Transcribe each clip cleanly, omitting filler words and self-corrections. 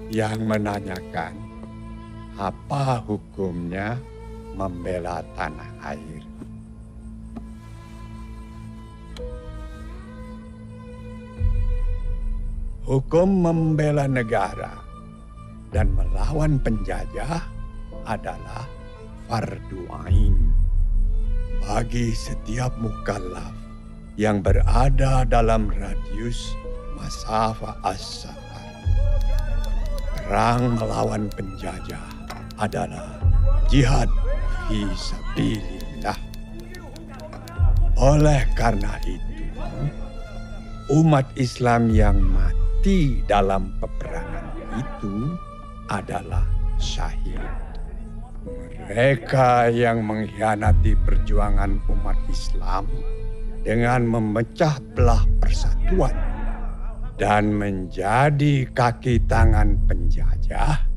yang menanyakan apa hukumnya membela tanah air. Hukum membela negara dan melawan penjajah adalah fardu ain bagi setiap mukallaf yang berada dalam radius masafah as-safar. Perang melawan penjajah adalah jihad fi sabilillah. Oleh karena itu, umat Islam yang mati dalam peperangan itu adalah syahid. Mereka yang mengkhianati perjuangan umat Islam dengan memecah belah persatuan dan menjadi kaki tangan penjajah,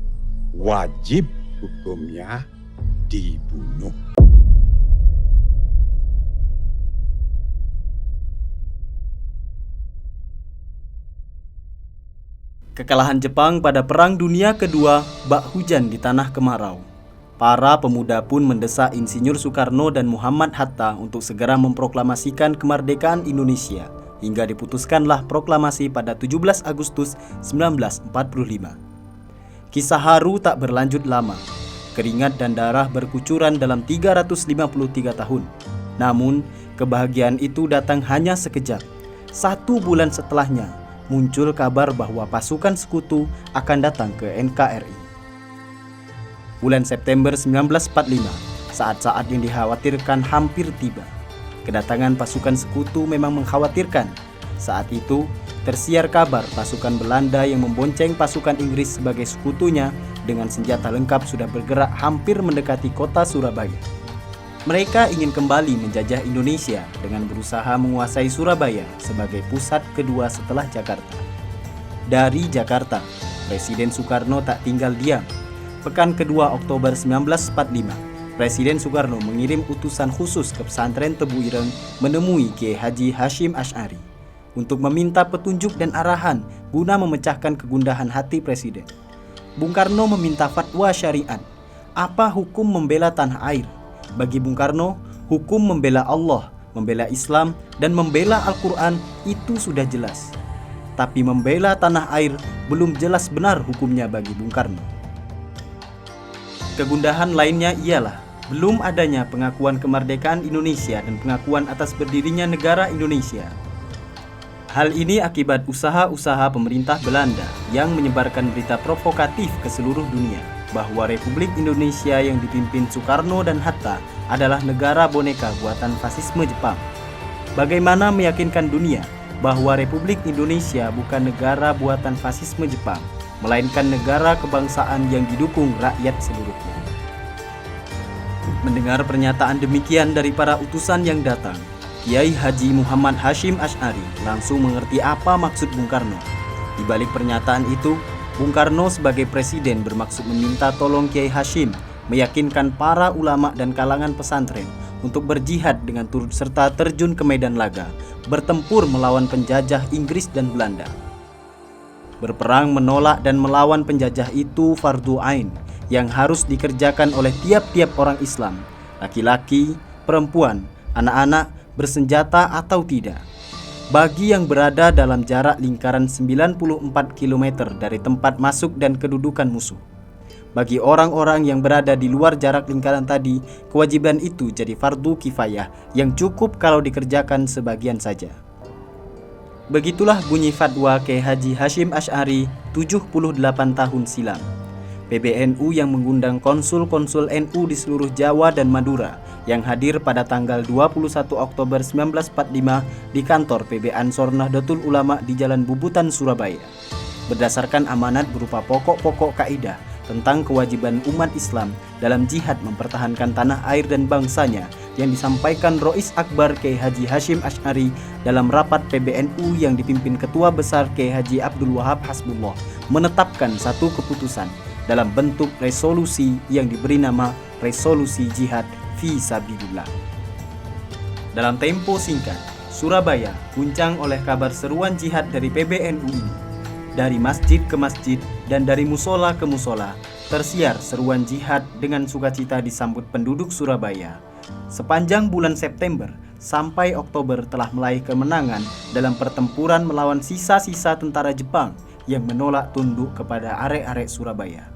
wajib hukumnya dibunuh. Kekalahan Jepang pada Perang Dunia Kedua bak hujan di tanah kemarau. Para pemuda pun mendesak Insinyur Soekarno dan Muhammad Hatta untuk segera memproklamasikan kemerdekaan Indonesia, hingga diputuskanlah proklamasi pada 17 Agustus 1945. Kisah haru tak berlanjut lama. Keringat dan darah berkucuran dalam 353 tahun. Namun, kebahagiaan itu datang hanya sekejap. 1 bulan setelahnya, muncul kabar bahwa pasukan sekutu akan datang ke NKRI. Bulan September 1945, saat-saat yang dikhawatirkan hampir tiba. Kedatangan pasukan sekutu memang mengkhawatirkan. Saat itu, tersiar kabar pasukan Belanda yang membonceng pasukan Inggris sebagai sekutunya dengan senjata lengkap sudah bergerak hampir mendekati kota Surabaya. Mereka ingin kembali menjajah Indonesia dengan berusaha menguasai Surabaya sebagai pusat kedua setelah Jakarta. Dari Jakarta, Presiden Soekarno tak tinggal diam. Pekan kedua Oktober 1945, Presiden Soekarno mengirim utusan khusus ke pesantren Tebu Ireng menemui Kiai Haji Hasyim Asy'ari untuk meminta petunjuk dan arahan guna memecahkan kegundahan hati Presiden. Bung Karno meminta fatwa syariat. Apa hukum membela tanah air? Bagi Bung Karno, hukum membela Allah, membela Islam, dan membela Al-Quran itu sudah jelas. Tapi membela tanah air belum jelas benar hukumnya bagi Bung Karno. Kegundahan lainnya ialah belum adanya pengakuan kemerdekaan Indonesia dan pengakuan atas berdirinya negara Indonesia. Hal ini akibat usaha-usaha pemerintah Belanda yang menyebarkan berita provokatif ke seluruh dunia bahwa Republik Indonesia yang dipimpin Soekarno dan Hatta adalah negara boneka buatan fasisme Jepang. Bagaimana meyakinkan dunia bahwa Republik Indonesia bukan negara buatan fasisme Jepang, melainkan negara kebangsaan yang didukung rakyat seluruhnya. Mendengar pernyataan demikian dari para utusan yang datang, Kiai Haji Muhammad Hasyim Asy'ari langsung mengerti apa maksud Bung Karno. Di balik pernyataan itu, Bung Karno sebagai presiden bermaksud meminta tolong Kiai Hasyim meyakinkan para ulama dan kalangan pesantren untuk berjihad dengan turut serta terjun ke medan laga, bertempur melawan penjajah Inggris dan Belanda. Berperang menolak dan melawan penjajah itu fardu ain yang harus dikerjakan oleh tiap-tiap orang Islam, laki-laki, perempuan, anak-anak, bersenjata atau tidak. Bagi yang berada dalam jarak lingkaran 94 km dari tempat masuk dan kedudukan musuh. Bagi orang-orang yang berada di luar jarak lingkaran tadi, kewajiban itu jadi fardu kifayah yang cukup kalau dikerjakan sebagian saja. Begitulah bunyi fatwa Kiai Haji Hasyim Asy'ari 78 tahun silam. PBNU yang mengundang konsul-konsul NU di seluruh Jawa dan Madura yang hadir pada tanggal 21 Oktober 1945 di kantor PB Ansor Nahdlatul Ulama di Jalan Bubutan, Surabaya. Berdasarkan amanat berupa pokok-pokok kaidah tentang kewajiban umat Islam dalam jihad mempertahankan tanah air dan bangsanya yang disampaikan Rois Akbar Kiai Haji Hasyim Asy'ari dalam rapat PBNU yang dipimpin Ketua Besar Kiai Haji Abdul Wahab Hasbullah, menetapkan satu keputusan dalam bentuk resolusi yang diberi nama Resolusi Jihad Fi Sabilillah. Dalam tempo singkat, Surabaya guncang oleh kabar seruan jihad dari PBNU ini. dari masjid ke masjid dan dari musola ke musola, tersiar seruan jihad dengan sukacita disambut penduduk Surabaya. Sepanjang bulan September sampai Oktober telah meraih kemenangan dalam pertempuran melawan sisa-sisa tentara Jepang yang menolak tunduk kepada arek-arek Surabaya.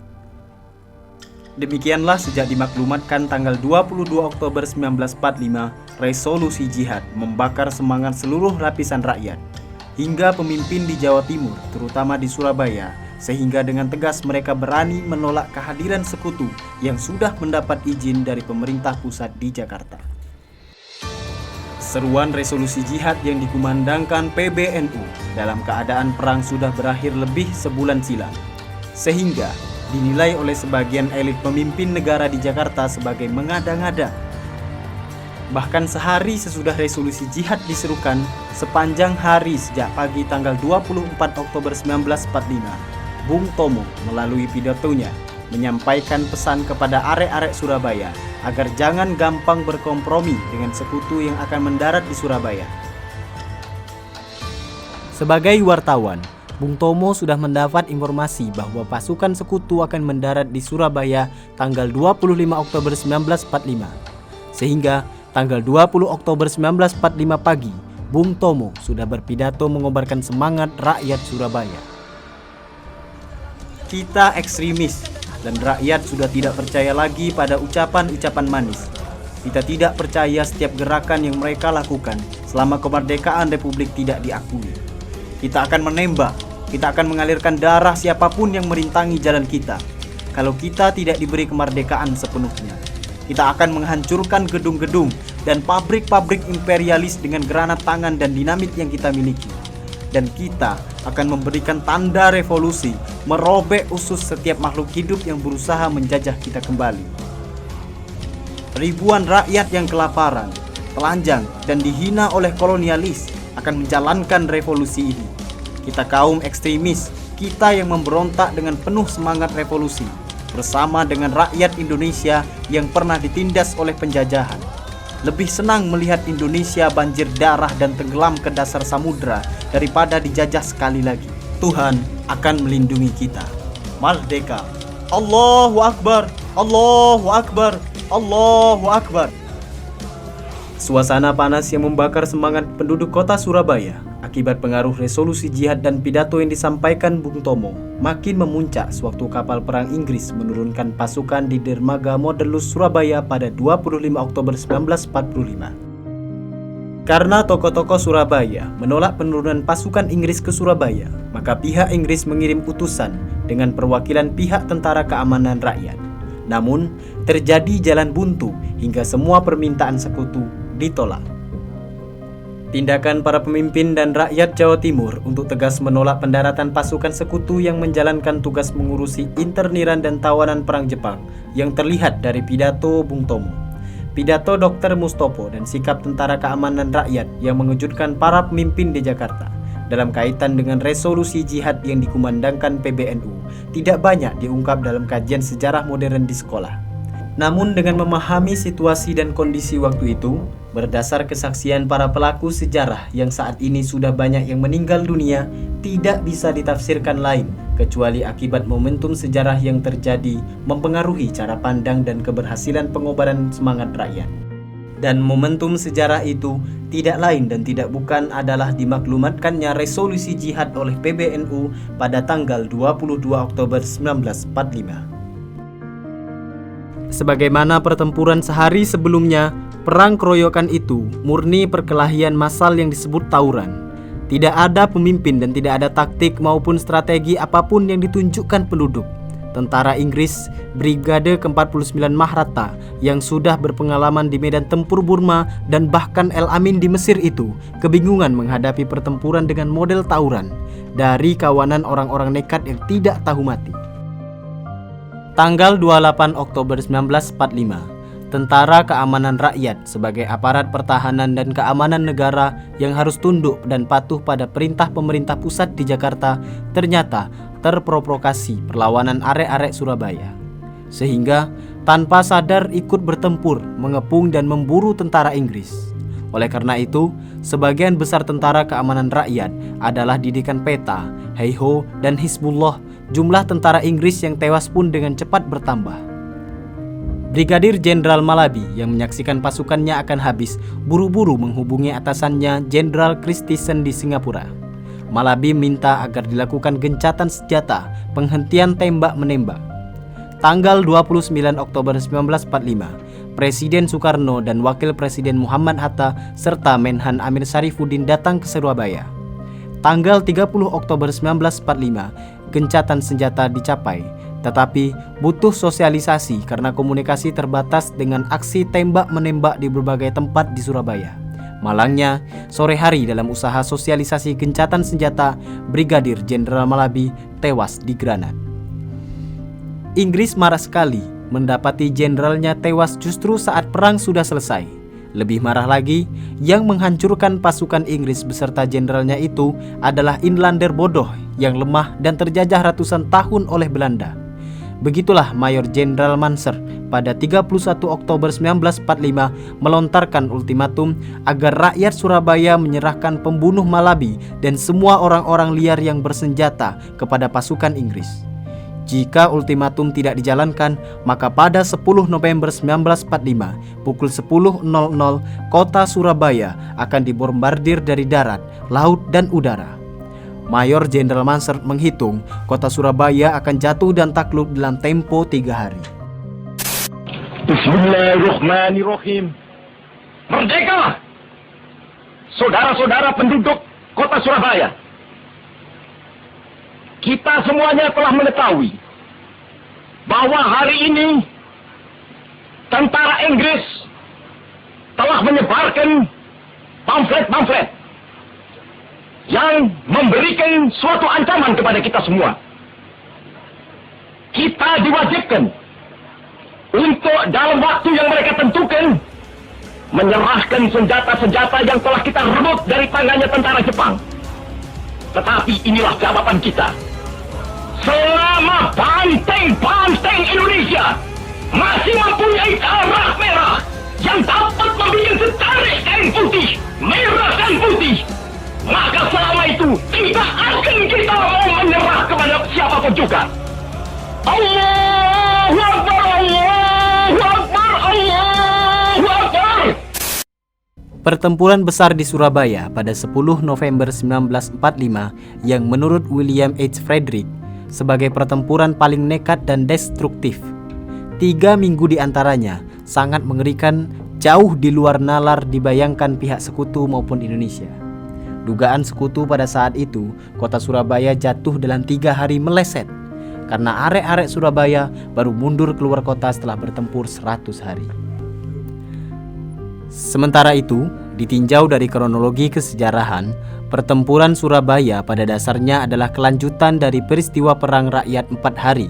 Demikianlah sejak dimaklumatkan tanggal 22 Oktober 1945, resolusi jihad membakar semangat seluruh lapisan rakyat, hingga pemimpin di Jawa Timur, terutama di Surabaya, sehingga dengan tegas mereka berani menolak kehadiran sekutu yang sudah mendapat izin dari pemerintah pusat di Jakarta. Seruan resolusi jihad yang dikumandangkan PBNU dalam keadaan perang sudah berakhir lebih sebulan silam, sehingga dinilai oleh sebagian elit pemimpin negara di Jakarta sebagai mengada-ngada. Bahkan sehari sesudah resolusi jihad diserukan, sepanjang hari sejak pagi tanggal 24 Oktober 1945, Bung Tomo melalui pidatonya menyampaikan pesan kepada arek-arek Surabaya agar jangan gampang berkompromi dengan sekutu yang akan mendarat di Surabaya. Sebagai wartawan, Bung Tomo sudah mendapat informasi bahwa pasukan sekutu akan mendarat di Surabaya tanggal 25 Oktober 1945. Sehingga tanggal 20 Oktober 1945 pagi, Bung Tomo sudah berpidato mengobarkan semangat rakyat Surabaya. Kita ekstremis dan rakyat sudah tidak percaya lagi pada ucapan-ucapan manis. Kita tidak percaya setiap gerakan yang mereka lakukan selama kemerdekaan Republik tidak diakui. Kita akan menembak, kita akan mengalirkan darah siapapun yang merintangi jalan kita. Kalau kita tidak diberi kemerdekaan sepenuhnya, kita akan menghancurkan gedung-gedung dan pabrik-pabrik imperialis dengan granat tangan dan dinamit yang kita miliki. Dan kita akan memberikan tanda revolusi, merobek usus setiap makhluk hidup yang berusaha menjajah kita kembali. Ribuan rakyat yang kelaparan, telanjang, dan dihina oleh kolonialis akan menjalankan revolusi ini. Kita kaum ekstremis, kita yang memberontak dengan penuh semangat revolusi, bersama dengan rakyat Indonesia yang pernah ditindas oleh penjajahan. Lebih senang melihat Indonesia banjir darah dan tenggelam ke dasar samudra daripada dijajah sekali lagi. Tuhan akan melindungi kita. Merdeka! Allahu Akbar! Allahu Akbar! Allahu Akbar! Suasana panas yang membakar semangat penduduk kota Surabaya akibat pengaruh resolusi jihad dan pidato yang disampaikan Bung Tomo makin memuncak sewaktu kapal perang Inggris menurunkan pasukan di dermaga Modelus Surabaya pada 25 Oktober 1945. Karena tokoh-tokoh Surabaya menolak penurunan pasukan Inggris ke Surabaya, maka pihak Inggris mengirim utusan dengan perwakilan pihak Tentara Keamanan Rakyat. Namun, terjadi jalan buntu hingga semua permintaan sekutu ditolak. Tindakan para pemimpin dan rakyat Jawa Timur untuk tegas menolak pendaratan pasukan sekutu yang menjalankan tugas mengurusi interniran dan tawanan perang Jepang yang terlihat dari pidato Bung Tomo, pidato Dr. Mustopo, dan sikap Tentara Keamanan Rakyat yang mengejutkan para pemimpin di Jakarta dalam kaitan dengan resolusi jihad yang dikumandangkan PBNU tidak banyak diungkap dalam kajian sejarah modern di sekolah. Namun dengan memahami situasi dan kondisi waktu itu, berdasar kesaksian para pelaku sejarah yang saat ini sudah banyak yang meninggal dunia, tidak bisa ditafsirkan lain kecuali akibat momentum sejarah yang terjadi mempengaruhi cara pandang dan keberhasilan pengobaran semangat rakyat. Dan momentum sejarah itu tidak lain dan tidak bukan adalah dimaklumatkannya resolusi jihad oleh PBNU pada tanggal 22 Oktober 1945. Sebagaimana pertempuran sehari sebelumnya, perang keroyokan itu murni perkelahian massal yang disebut tawuran. Tidak ada pemimpin dan tidak ada taktik maupun strategi apapun yang ditunjukkan penduduk. Tentara Inggris, Brigade ke-49 Mahrata yang sudah berpengalaman di medan tempur Burma dan bahkan El Amin di Mesir itu kebingungan menghadapi pertempuran dengan model tawuran dari kawanan orang-orang nekat yang tidak tahu mati. Tanggal 28 Oktober 1945, Tentara Keamanan Rakyat sebagai aparat pertahanan dan keamanan negara yang harus tunduk dan patuh pada perintah pemerintah pusat di Jakarta ternyata terprovokasi perlawanan arek-arek Surabaya. Sehingga tanpa sadar ikut bertempur, mengepung dan memburu tentara Inggris. Oleh karena itu, sebagian besar Tentara Keamanan Rakyat adalah didikan peta, Heiho, dan Hizbullah, jumlah tentara Inggris yang tewas pun dengan cepat bertambah. Brigadir Jenderal Malaby yang menyaksikan pasukannya akan habis, buru-buru menghubungi atasannya Jenderal Christison di Singapura. Malaby minta agar dilakukan gencatan senjata, penghentian tembak-menembak. Tanggal 29 Oktober 1945, Presiden Soekarno dan Wakil Presiden Muhammad Hatta serta Menhan Amir Syarifuddin datang ke Surabaya. Tanggal 30 Oktober 1945, gencatan senjata dicapai, tetapi butuh sosialisasi karena komunikasi terbatas dengan aksi tembak-menembak di berbagai tempat di Surabaya. Malangnya, sore hari dalam usaha sosialisasi gencatan senjata, Brigadir Jenderal Malaby tewas di granat. Inggris marah sekali mendapati jenderalnya tewas justru saat perang sudah selesai. Lebih marah lagi, yang menghancurkan pasukan Inggris beserta jenderalnya itu adalah Inlander bodoh yang lemah dan terjajah ratusan tahun oleh Belanda. Begitulah Mayor Jenderal Manser pada 31 Oktober 1945 melontarkan ultimatum agar rakyat Surabaya menyerahkan pembunuh Malaby dan semua orang-orang liar yang bersenjata kepada pasukan Inggris. Jika ultimatum tidak dijalankan, maka pada 10 November 1945 pukul 10.00 kota Surabaya akan dibombardir dari darat, laut, dan udara. Mayor Jenderal Manser menghitung kota Surabaya akan jatuh dan takluk dalam tempo 3 hari. Bismillahirrahmanirrahim. Merdeka! Saudara-saudara penduduk kota Surabaya, kita semuanya telah mengetahui bahwa hari ini tentara Inggris telah menyebarkan pamflet-pamflet yang memberikan suatu ancaman kepada kita semua. Kita diwajibkan untuk dalam waktu yang mereka tentukan menyerahkan senjata-senjata yang telah kita rebut dari tangannya tentara Jepang. Tetapi inilah jawaban kita. Selama banteng-banteng Indonesia masih mempunyai darah merah yang dapat membuat setarik kain putih, merah dan putih, maka selama itu tidak akan kita mau menyerah kepada siapapun juga. Allahu Akbar, Allahu Akbar, Allahu Akbar. Pertempuran besar di Surabaya pada 10 November 1945 yang menurut William H. Frederick sebagai pertempuran paling nekat dan destruktif. 3 minggu diantaranya sangat mengerikan, jauh di luar nalar dibayangkan pihak sekutu maupun Indonesia. Dugaan sekutu pada saat itu, kota Surabaya jatuh dalam 3 hari meleset karena arek-arek Surabaya baru mundur keluar kota setelah bertempur 100 hari. Sementara itu, ditinjau dari kronologi kesejarahan, pertempuran Surabaya pada dasarnya adalah kelanjutan dari peristiwa Perang Rakyat 4 hari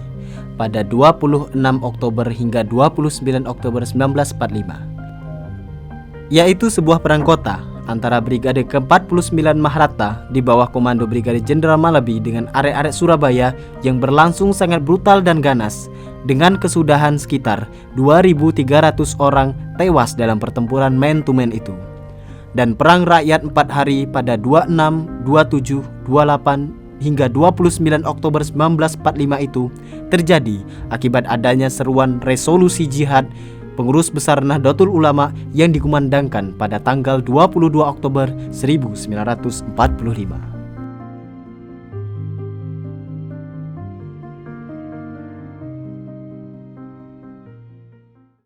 pada 26 Oktober hingga 29 Oktober 1945, yaitu sebuah perang kota antara Brigade ke-49 Maharata di bawah komando Brigadir Jenderal Malaby dengan arek-arek Surabaya yang berlangsung sangat brutal dan ganas, dengan kesudahan sekitar 2.300 orang tewas dalam pertempuran man-to-man itu. Dan perang rakyat 4 hari pada 26, 27, 28 hingga 29 Oktober 1945 itu terjadi akibat adanya seruan resolusi jihad pengurus besar Nahdlatul Ulama yang dikumandangkan pada tanggal 22 Oktober 1945.